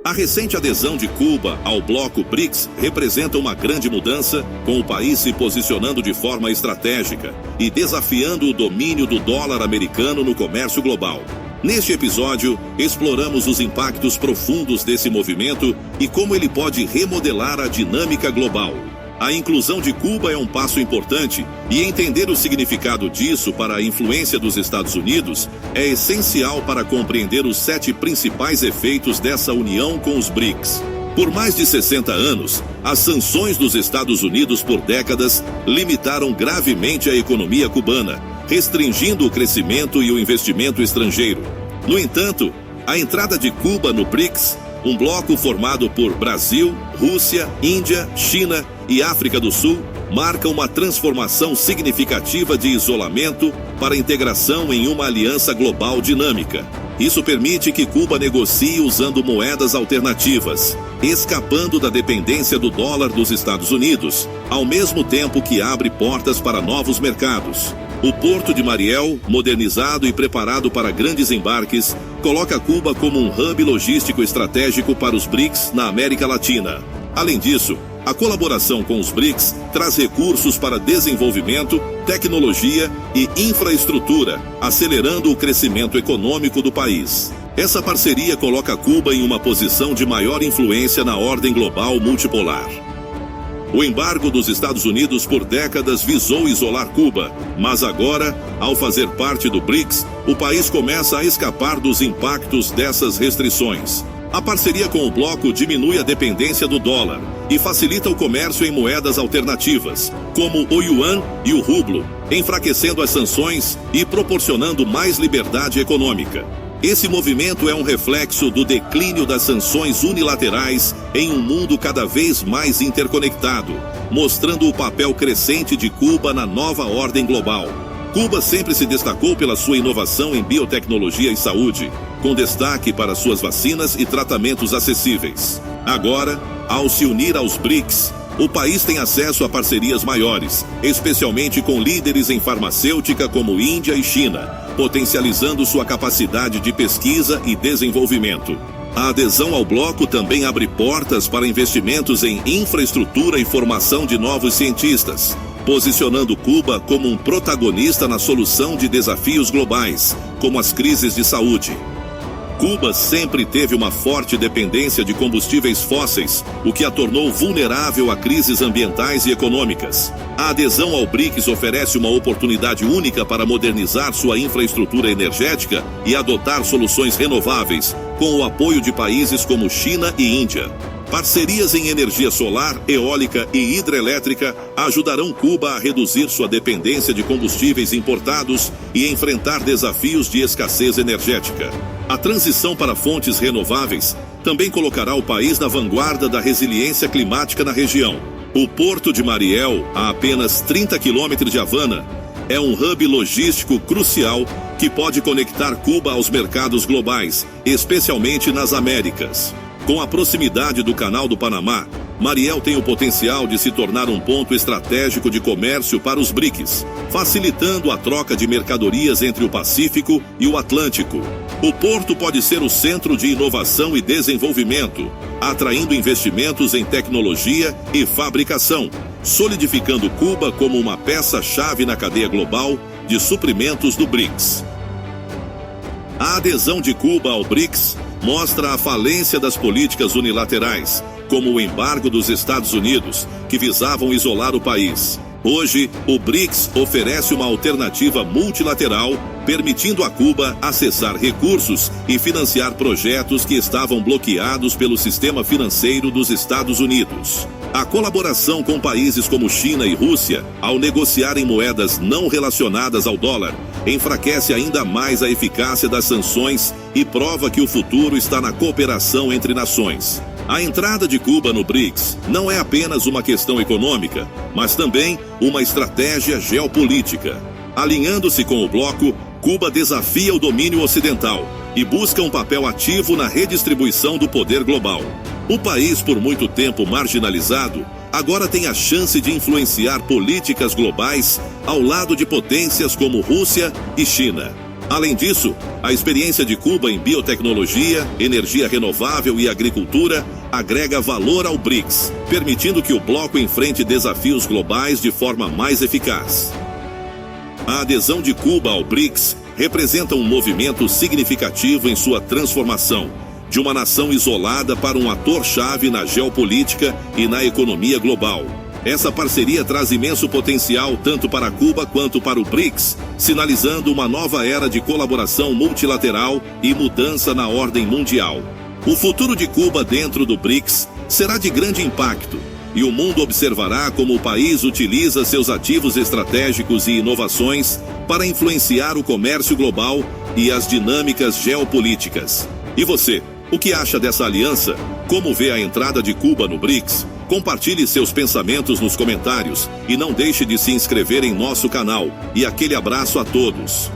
A recente adesão de Cuba ao bloco BRICS representa uma grande mudança, com o país se posicionando de forma estratégica e desafiando o domínio do dólar americano no comércio global. Neste episódio, exploramos os impactos profundos desse movimento e como ele pode remodelar a dinâmica global. A inclusão de Cuba é um passo importante e entender o significado disso para a influência dos Estados Unidos é essencial para compreender os 7 principais efeitos dessa união com os BRICS. Por mais de 60 anos, as sanções dos Estados Unidos por décadas limitaram gravemente a economia cubana, restringindo o crescimento e o investimento estrangeiro. No entanto, a entrada de Cuba no BRICS, um bloco formado por Brasil, Rússia, Índia, China e África do Sul, marca uma transformação significativa de isolamento para integração em uma aliança global dinâmica. Isso permite que Cuba negocie usando moedas alternativas, escapando da dependência do dólar dos Estados Unidos, ao mesmo tempo que abre portas para novos mercados. O Porto de Mariel, modernizado e preparado para grandes embarques, coloca Cuba como um hub logístico estratégico para os BRICS na América Latina. Além disso, a colaboração com os BRICS traz recursos para desenvolvimento, tecnologia e infraestrutura, acelerando o crescimento econômico do país. Essa parceria coloca Cuba em uma posição de maior influência na ordem global multipolar. O embargo dos Estados Unidos por décadas visou isolar Cuba, mas agora, ao fazer parte do BRICS, o país começa a escapar dos impactos dessas restrições. A parceria com o bloco diminui a dependência do dólar e facilita o comércio em moedas alternativas, como o yuan e o rublo, enfraquecendo as sanções e proporcionando mais liberdade econômica. Esse movimento é um reflexo do declínio das sanções unilaterais em um mundo cada vez mais interconectado, mostrando o papel crescente de Cuba na nova ordem global. Cuba sempre se destacou pela sua inovação em biotecnologia e saúde, com destaque para suas vacinas e tratamentos acessíveis. Agora, ao se unir aos BRICS, o país tem acesso a parcerias maiores, especialmente com líderes em farmacêutica como Índia e China, potencializando sua capacidade de pesquisa e desenvolvimento. A adesão ao bloco também abre portas para investimentos em infraestrutura e formação de novos cientistas, posicionando Cuba como um protagonista na solução de desafios globais, como as crises de saúde. Cuba sempre teve uma forte dependência de combustíveis fósseis, o que a tornou vulnerável a crises ambientais e econômicas. A adesão ao BRICS oferece uma oportunidade única para modernizar sua infraestrutura energética e adotar soluções renováveis, com o apoio de países como China e Índia. Parcerias em energia solar, eólica e hidrelétrica ajudarão Cuba a reduzir sua dependência de combustíveis importados e enfrentar desafios de escassez energética. A transição para fontes renováveis também colocará o país na vanguarda da resiliência climática na região. O Porto de Mariel, a apenas 30 quilômetros de Havana, é um hub logístico crucial que pode conectar Cuba aos mercados globais, especialmente nas Américas. Com a proximidade do Canal do Panamá, Mariel tem o potencial de se tornar um ponto estratégico de comércio para os BRICS, facilitando a troca de mercadorias entre o Pacífico e o Atlântico. O porto pode ser o centro de inovação e desenvolvimento, atraindo investimentos em tecnologia e fabricação, solidificando Cuba como uma peça-chave na cadeia global de suprimentos do BRICS. A adesão de Cuba ao BRICS mostra a falência das políticas unilaterais, como o embargo dos Estados Unidos, que visavam isolar o país. Hoje, o BRICS oferece uma alternativa multilateral, permitindo a Cuba acessar recursos e financiar projetos que estavam bloqueados pelo sistema financeiro dos Estados Unidos. A colaboração com países como China e Rússia, ao negociarem moedas não relacionadas ao dólar, enfraquece ainda mais a eficácia das sanções e prova que o futuro está na cooperação entre nações. A entrada de Cuba no BRICS não é apenas uma questão econômica, mas também uma estratégia geopolítica. Alinhando-se com o bloco, Cuba desafia o domínio ocidental e busca um papel ativo na redistribuição do poder global. O país, por muito tempo marginalizado, agora tem a chance de influenciar políticas globais ao lado de potências como Rússia e China. Além disso, a experiência de Cuba em biotecnologia, energia renovável e agricultura agrega valor ao BRICS, permitindo que o bloco enfrente desafios globais de forma mais eficaz. A adesão de Cuba ao BRICS representa um movimento significativo em sua transformação, de uma nação isolada para um ator-chave na geopolítica e na economia global. Essa parceria traz imenso potencial tanto para Cuba quanto para o BRICS, sinalizando uma nova era de colaboração multilateral e mudança na ordem mundial. O futuro de Cuba dentro do BRICS será de grande impacto, e o mundo observará como o país utiliza seus ativos estratégicos e inovações para influenciar o comércio global e as dinâmicas geopolíticas. E você, o que acha dessa aliança? Como vê a entrada de Cuba no BRICS? Compartilhe seus pensamentos nos comentários e não deixe de se inscrever em nosso canal. E aquele abraço a todos.